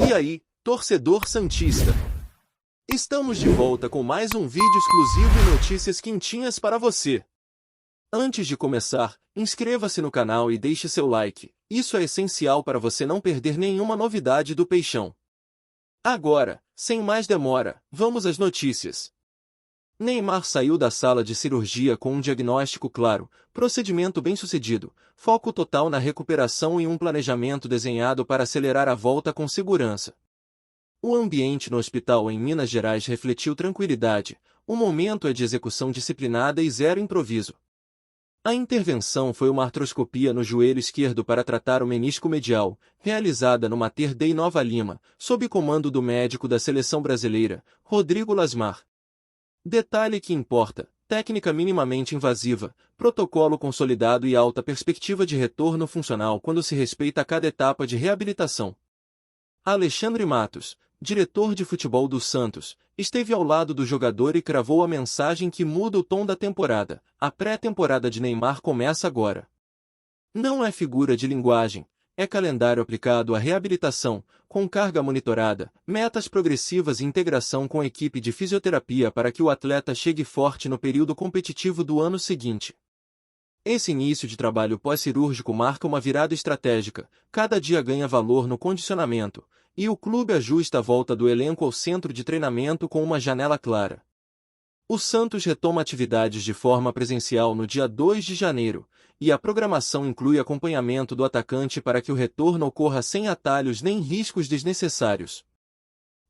E aí, torcedor santista? Estamos de volta com mais um vídeo exclusivo e notícias quentinhas para você. Antes de começar, inscreva-se no canal e deixe seu like. Isso é essencial para você não perder nenhuma novidade do Peixão. Agora, sem mais demora, vamos às notícias. Neymar saiu da sala de cirurgia com um diagnóstico claro, procedimento bem-sucedido, foco total na recuperação e um planejamento desenhado para acelerar a volta com segurança. O ambiente no hospital em Minas Gerais refletiu tranquilidade, o momento é de execução disciplinada e zero improviso. A intervenção foi uma artroscopia no joelho esquerdo para tratar o menisco medial, realizada no Mater Dei Nova Lima, sob comando do médico da seleção brasileira, Rodrigo Lasmar. Detalhe que importa: técnica minimamente invasiva, protocolo consolidado e alta perspectiva de retorno funcional quando se respeita cada etapa de reabilitação. Alexandre Matos, diretor de futebol do Santos, esteve ao lado do jogador e cravou a mensagem que muda o tom da temporada: a pré-temporada de Neymar começa agora. Não é figura de linguagem, é calendário aplicado à reabilitação, com carga monitorada, metas progressivas e integração com a equipe de fisioterapia para que o atleta chegue forte no período competitivo do ano seguinte. Esse início de trabalho pós-cirúrgico marca uma virada estratégica, cada dia ganha valor no condicionamento, e o clube ajusta a volta do elenco ao centro de treinamento com uma janela clara. O Santos retoma atividades de forma presencial no dia 2 de janeiro, e a programação inclui acompanhamento do atacante para que o retorno ocorra sem atalhos nem riscos desnecessários.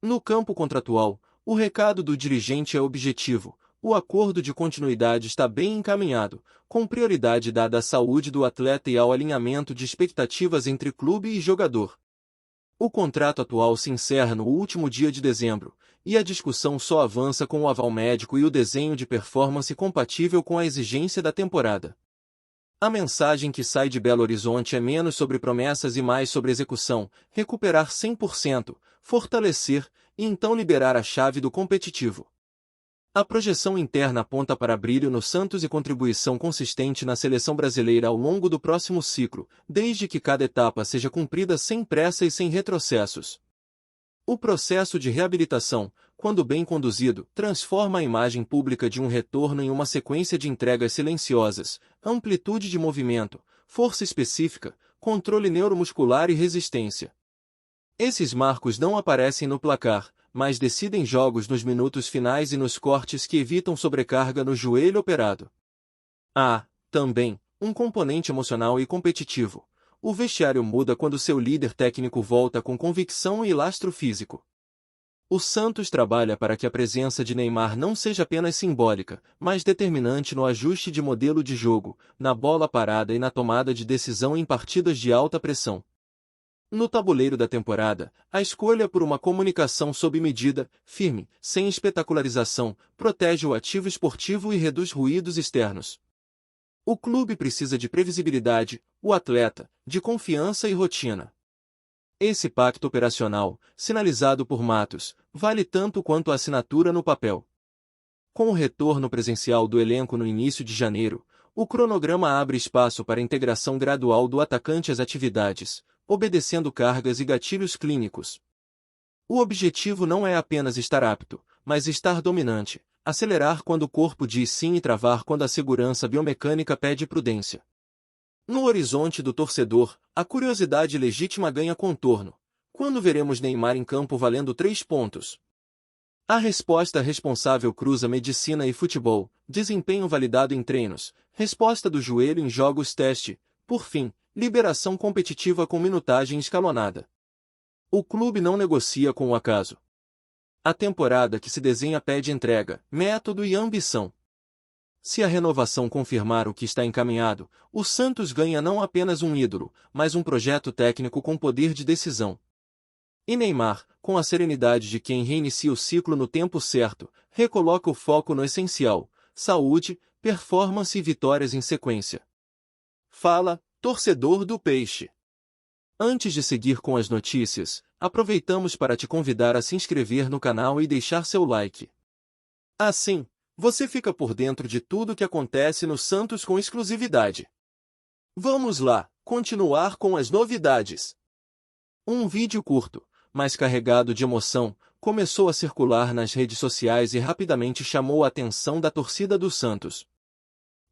No campo contratual, o recado do dirigente é objetivo: o acordo de continuidade está bem encaminhado, com prioridade dada à saúde do atleta e ao alinhamento de expectativas entre clube e jogador. O contrato atual se encerra no último dia de dezembro, e a discussão só avança com o aval médico e o desenho de performance compatível com a exigência da temporada. A mensagem que sai de Belo Horizonte é menos sobre promessas e mais sobre execução: recuperar 100%, fortalecer, e então liberar a chave do competitivo. A projeção interna aponta para brilho no Santos e contribuição consistente na seleção brasileira ao longo do próximo ciclo, desde que cada etapa seja cumprida sem pressa e sem retrocessos. O processo de reabilitação, quando bem conduzido, transforma a imagem pública de um retorno em uma sequência de entregas silenciosas: amplitude de movimento, força específica, controle neuromuscular e resistência. Esses marcos não aparecem no placar, mas decidem jogos nos minutos finais e nos cortes que evitam sobrecarga no joelho operado. Há, também, um componente emocional e competitivo. O vestiário muda quando seu líder técnico volta com convicção e lastro físico. O Santos trabalha para que a presença de Neymar não seja apenas simbólica, mas determinante no ajuste de modelo de jogo, na bola parada e na tomada de decisão em partidas de alta pressão. No tabuleiro da temporada, a escolha por uma comunicação sob medida, firme, sem espetacularização, protege o ativo esportivo e reduz ruídos externos. O clube precisa de previsibilidade, o atleta, de confiança e rotina. Esse pacto operacional, sinalizado por Matos, vale tanto quanto a assinatura no papel. Com o retorno presencial do elenco no início de janeiro, o cronograma abre espaço para a integração gradual do atacante às atividades, obedecendo cargas e gatilhos clínicos. O objetivo não é apenas estar apto, mas estar dominante, acelerar quando o corpo diz sim e travar quando a segurança biomecânica pede prudência. No horizonte do torcedor, a curiosidade legítima ganha contorno: quando veremos Neymar em campo valendo 3 pontos? A resposta responsável cruza medicina e futebol, desempenho validado em treinos, resposta do joelho em jogos teste, por fim, liberação competitiva com minutagem escalonada. O clube não negocia com o acaso. A temporada que se desenha pede entrega, método e ambição. Se a renovação confirmar o que está encaminhado, o Santos ganha não apenas um ídolo, mas um projeto técnico com poder de decisão. E Neymar, com a serenidade de quem reinicia o ciclo no tempo certo, recoloca o foco no essencial: saúde, performance e vitórias em sequência. Fala, torcedor do Peixe! Antes de seguir com as notícias, aproveitamos para te convidar a se inscrever no canal e deixar seu like. Assim, você fica por dentro de tudo o que acontece no Santos com exclusividade. Vamos lá, continuar com as novidades. Um vídeo curto, mas carregado de emoção, começou a circular nas redes sociais e rapidamente chamou a atenção da torcida do Santos.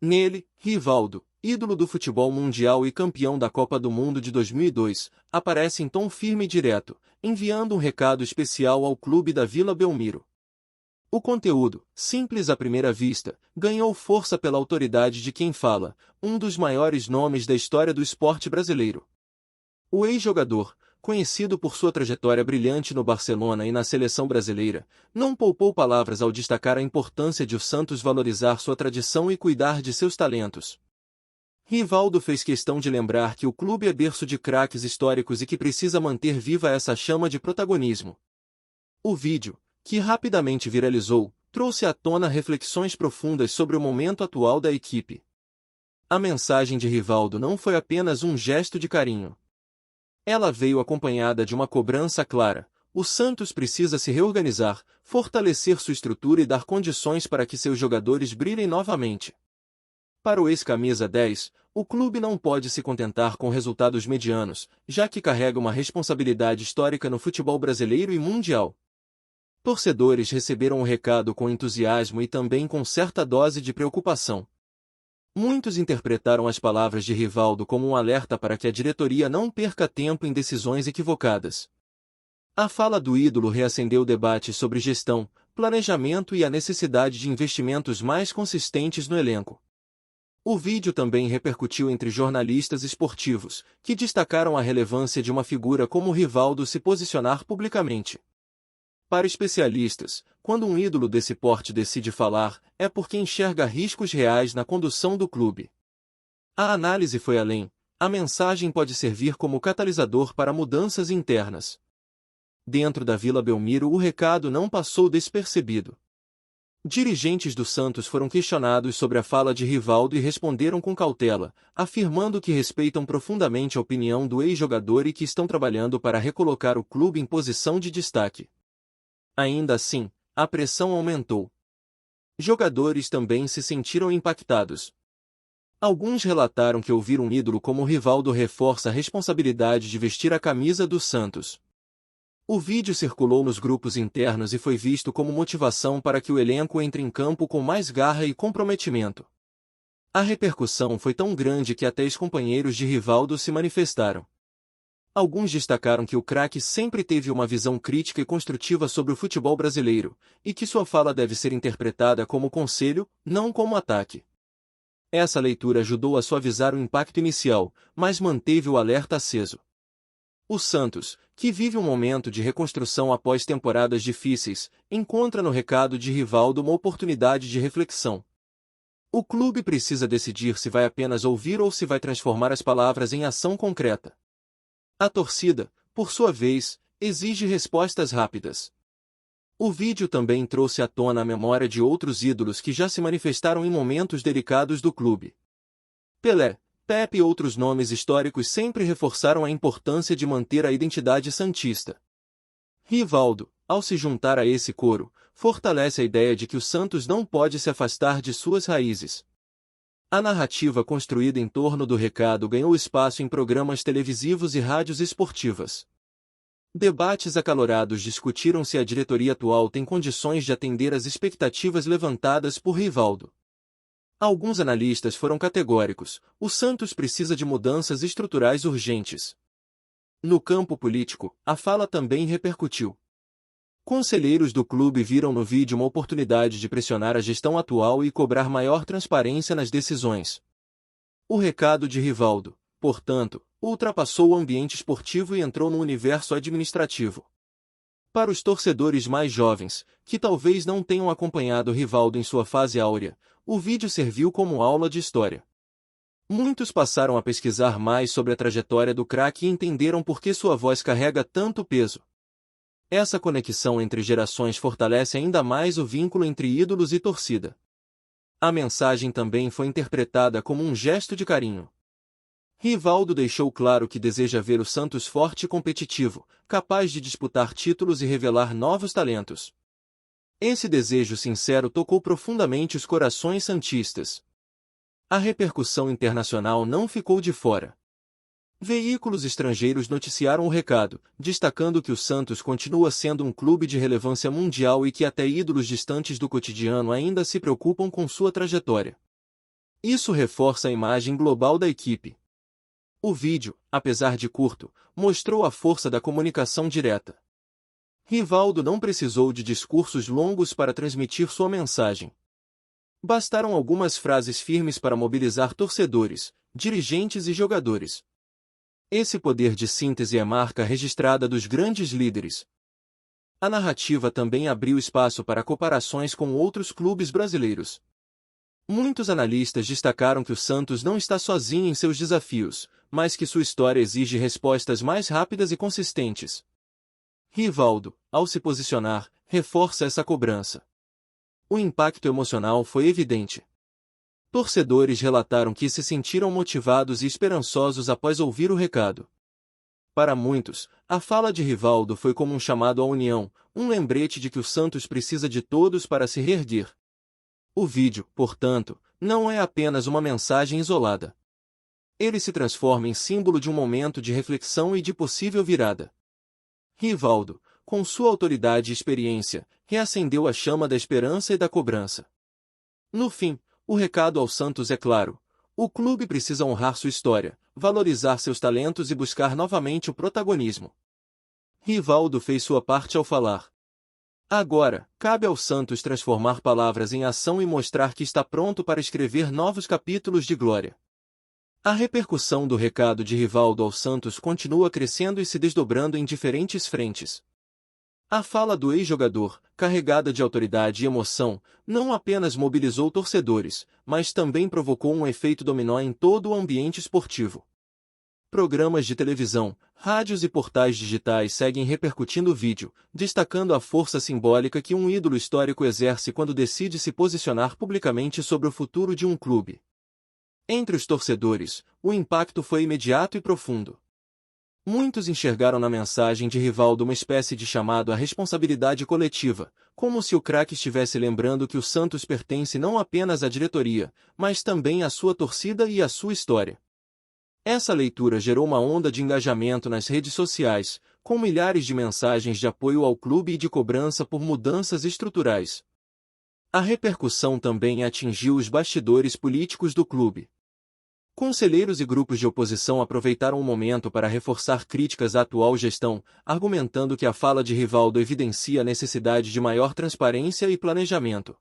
Nele, Rivaldo, ídolo do futebol mundial e campeão da Copa do Mundo de 2002, aparece em tom firme e direto, enviando um recado especial ao clube da Vila Belmiro. O conteúdo, simples à primeira vista, ganhou força pela autoridade de quem fala, um dos maiores nomes da história do esporte brasileiro. O ex-jogador, conhecido por sua trajetória brilhante no Barcelona e na seleção brasileira, não poupou palavras ao destacar a importância de o Santos valorizar sua tradição e cuidar de seus talentos. Rivaldo fez questão de lembrar que o clube é berço de craques históricos e que precisa manter viva essa chama de protagonismo. O vídeo, que rapidamente viralizou, trouxe à tona reflexões profundas sobre o momento atual da equipe. A mensagem de Rivaldo não foi apenas um gesto de carinho. Ela veio acompanhada de uma cobrança clara: o Santos precisa se reorganizar, fortalecer sua estrutura e dar condições para que seus jogadores brilhem novamente. Para o ex-camisa 10, o clube não pode se contentar com resultados medianos, já que carrega uma responsabilidade histórica no futebol brasileiro e mundial. Torcedores receberam o recado com entusiasmo e também com certa dose de preocupação. Muitos interpretaram as palavras de Rivaldo como um alerta para que a diretoria não perca tempo em decisões equivocadas. A fala do ídolo reacendeu debates sobre gestão, planejamento e a necessidade de investimentos mais consistentes no elenco. O vídeo também repercutiu entre jornalistas esportivos, que destacaram a relevância de uma figura como Rivaldo se posicionar publicamente. Para especialistas, quando um ídolo desse porte decide falar, é porque enxerga riscos reais na condução do clube. A análise foi além: a mensagem pode servir como catalisador para mudanças internas. Dentro da Vila Belmiro, o recado não passou despercebido. Dirigentes do Santos foram questionados sobre a fala de Rivaldo e responderam com cautela, afirmando que respeitam profundamente a opinião do ex-jogador e que estão trabalhando para recolocar o clube em posição de destaque. Ainda assim, a pressão aumentou. Jogadores também se sentiram impactados. Alguns relataram que ouvir um ídolo como Rivaldo reforça a responsabilidade de vestir a camisa do Santos. O vídeo circulou nos grupos internos e foi visto como motivação para que o elenco entre em campo com mais garra e comprometimento. A repercussão foi tão grande que até ex-companheiros de Rivaldo se manifestaram. Alguns destacaram que o craque sempre teve uma visão crítica e construtiva sobre o futebol brasileiro, e que sua fala deve ser interpretada como conselho, não como ataque. Essa leitura ajudou a suavizar o impacto inicial, mas manteve o alerta aceso. O Santos, que vive um momento de reconstrução após temporadas difíceis, encontra no recado de Rivaldo uma oportunidade de reflexão. O clube precisa decidir se vai apenas ouvir ou se vai transformar as palavras em ação concreta. A torcida, por sua vez, exige respostas rápidas. O vídeo também trouxe à tona a memória de outros ídolos que já se manifestaram em momentos delicados do clube. Pelé, Pepe e outros nomes históricos sempre reforçaram a importância de manter a identidade santista. Rivaldo, ao se juntar a esse coro, fortalece a ideia de que o Santos não pode se afastar de suas raízes. A narrativa construída em torno do recado ganhou espaço em programas televisivos e rádios esportivas. Debates acalorados discutiram se a diretoria atual tem condições de atender às expectativas levantadas por Rivaldo. Alguns analistas foram categóricos: o Santos precisa de mudanças estruturais urgentes. No campo político, a fala também repercutiu. Conselheiros do clube viram no vídeo uma oportunidade de pressionar a gestão atual e cobrar maior transparência nas decisões. O recado de Rivaldo, portanto, ultrapassou o ambiente esportivo e entrou no universo administrativo. Para os torcedores mais jovens, que talvez não tenham acompanhado Rivaldo em sua fase áurea, o vídeo serviu como aula de história. Muitos passaram a pesquisar mais sobre a trajetória do craque e entenderam por que sua voz carrega tanto peso. Essa conexão entre gerações fortalece ainda mais o vínculo entre ídolos e torcida. A mensagem também foi interpretada como um gesto de carinho. Rivaldo deixou claro que deseja ver o Santos forte e competitivo, capaz de disputar títulos e revelar novos talentos. Esse desejo sincero tocou profundamente os corações santistas. A repercussão internacional não ficou de fora. Veículos estrangeiros noticiaram o recado, destacando que o Santos continua sendo um clube de relevância mundial e que até ídolos distantes do cotidiano ainda se preocupam com sua trajetória. Isso reforça a imagem global da equipe. O vídeo, apesar de curto, mostrou a força da comunicação direta. Rivaldo não precisou de discursos longos para transmitir sua mensagem. Bastaram algumas frases firmes para mobilizar torcedores, dirigentes e jogadores. Esse poder de síntese é marca registrada dos grandes líderes. A narrativa também abriu espaço para comparações com outros clubes brasileiros. Muitos analistas destacaram que o Santos não está sozinho em seus desafios, mas que sua história exige respostas mais rápidas e consistentes. Rivaldo, ao se posicionar, reforça essa cobrança. O impacto emocional foi evidente. Torcedores relataram que se sentiram motivados e esperançosos após ouvir o recado. Para muitos, a fala de Rivaldo foi como um chamado à união, um lembrete de que o Santos precisa de todos para se reerguer. O vídeo, portanto, não é apenas uma mensagem isolada. Ele se transforma em símbolo de um momento de reflexão e de possível virada. Rivaldo, com sua autoridade e experiência, reacendeu a chama da esperança e da cobrança. No fim, o recado ao Santos é claro: o clube precisa honrar sua história, valorizar seus talentos e buscar novamente o protagonismo. Rivaldo fez sua parte ao falar. Agora, cabe ao Santos transformar palavras em ação e mostrar que está pronto para escrever novos capítulos de glória. A repercussão do recado de Rivaldo ao Santos continua crescendo e se desdobrando em diferentes frentes. A fala do ex-jogador, carregada de autoridade e emoção, não apenas mobilizou torcedores, mas também provocou um efeito dominó em todo o ambiente esportivo. Programas de televisão, rádios e portais digitais seguem repercutindo o vídeo, destacando a força simbólica que um ídolo histórico exerce quando decide se posicionar publicamente sobre o futuro de um clube. Entre os torcedores, o impacto foi imediato e profundo. Muitos enxergaram na mensagem de Rivaldo uma espécie de chamado à responsabilidade coletiva, como se o craque estivesse lembrando que o Santos pertence não apenas à diretoria, mas também à sua torcida e à sua história. Essa leitura gerou uma onda de engajamento nas redes sociais, com milhares de mensagens de apoio ao clube e de cobrança por mudanças estruturais. A repercussão também atingiu os bastidores políticos do clube. Conselheiros e grupos de oposição aproveitaram o momento para reforçar críticas à atual gestão, argumentando que a fala de Rivaldo evidencia a necessidade de maior transparência e planejamento.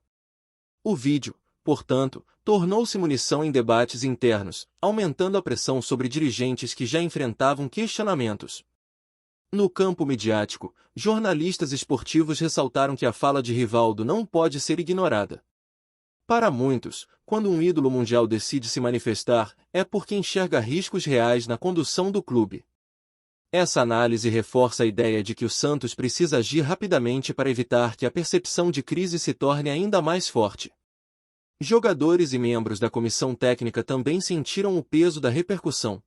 O vídeo, portanto, tornou-se munição em debates internos, aumentando a pressão sobre dirigentes que já enfrentavam questionamentos. No campo midiático, jornalistas esportivos ressaltaram que a fala de Rivaldo não pode ser ignorada. Para muitos, quando um ídolo mundial decide se manifestar, é porque enxerga riscos reais na condução do clube. Essa análise reforça a ideia de que o Santos precisa agir rapidamente para evitar que a percepção de crise se torne ainda mais forte. Jogadores e membros da comissão técnica também sentiram o peso da repercussão.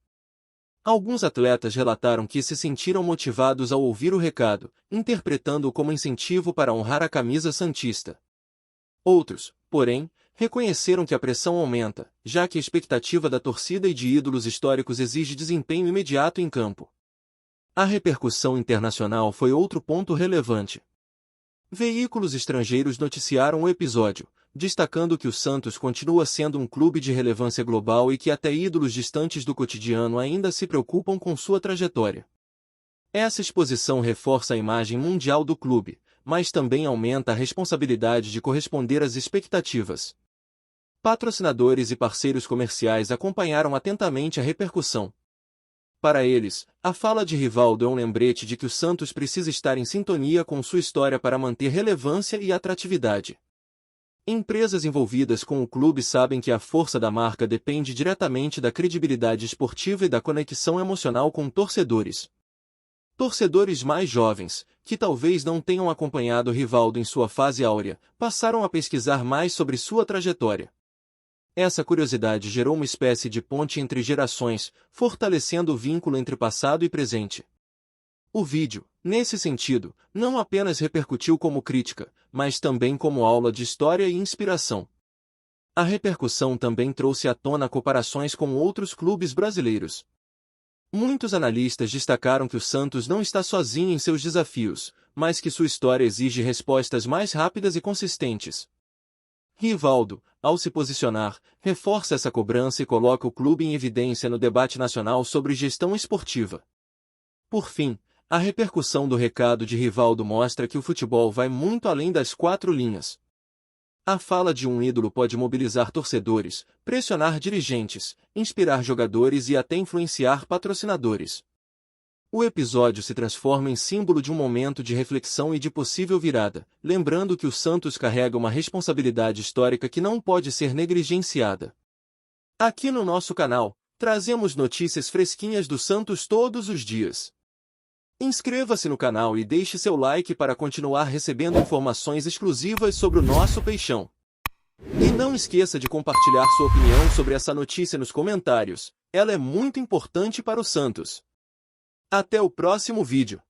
Alguns atletas relataram que se sentiram motivados ao ouvir o recado, interpretando-o como incentivo para honrar a camisa santista. Outros, porém, reconheceram que a pressão aumenta, já que a expectativa da torcida e de ídolos históricos exige desempenho imediato em campo. A repercussão internacional foi outro ponto relevante. Veículos estrangeiros noticiaram o episódio, destacando que o Santos continua sendo um clube de relevância global e que até ídolos distantes do cotidiano ainda se preocupam com sua trajetória. Essa exposição reforça a imagem mundial do clube, mas também aumenta a responsabilidade de corresponder às expectativas. Patrocinadores e parceiros comerciais acompanharam atentamente a repercussão. Para eles, a fala de Rivaldo é um lembrete de que o Santos precisa estar em sintonia com sua história para manter relevância e atratividade. Empresas envolvidas com o clube sabem que a força da marca depende diretamente da credibilidade esportiva e da conexão emocional com torcedores. Torcedores mais jovens, que talvez não tenham acompanhado Rivaldo em sua fase áurea, passaram a pesquisar mais sobre sua trajetória. Essa curiosidade gerou uma espécie de ponte entre gerações, fortalecendo o vínculo entre passado e presente. O vídeo, nesse sentido, não apenas repercutiu como crítica, mas também como aula de história e inspiração. A repercussão também trouxe à tona comparações com outros clubes brasileiros. Muitos analistas destacaram que o Santos não está sozinho em seus desafios, mas que sua história exige respostas mais rápidas e consistentes. Rivaldo, ao se posicionar, reforça essa cobrança e coloca o clube em evidência no debate nacional sobre gestão esportiva. Por fim, a repercussão do recado de Rivaldo mostra que o futebol vai muito além das quatro linhas. A fala de um ídolo pode mobilizar torcedores, pressionar dirigentes, inspirar jogadores e até influenciar patrocinadores. O episódio se transforma em símbolo de um momento de reflexão e de possível virada, lembrando que o Santos carrega uma responsabilidade histórica que não pode ser negligenciada. Aqui no nosso canal, trazemos notícias fresquinhas do Santos todos os dias. Inscreva-se no canal e deixe seu like para continuar recebendo informações exclusivas sobre o nosso peixão. E não esqueça de compartilhar sua opinião sobre essa notícia nos comentários, ela é muito importante para o Santos. Até o próximo vídeo.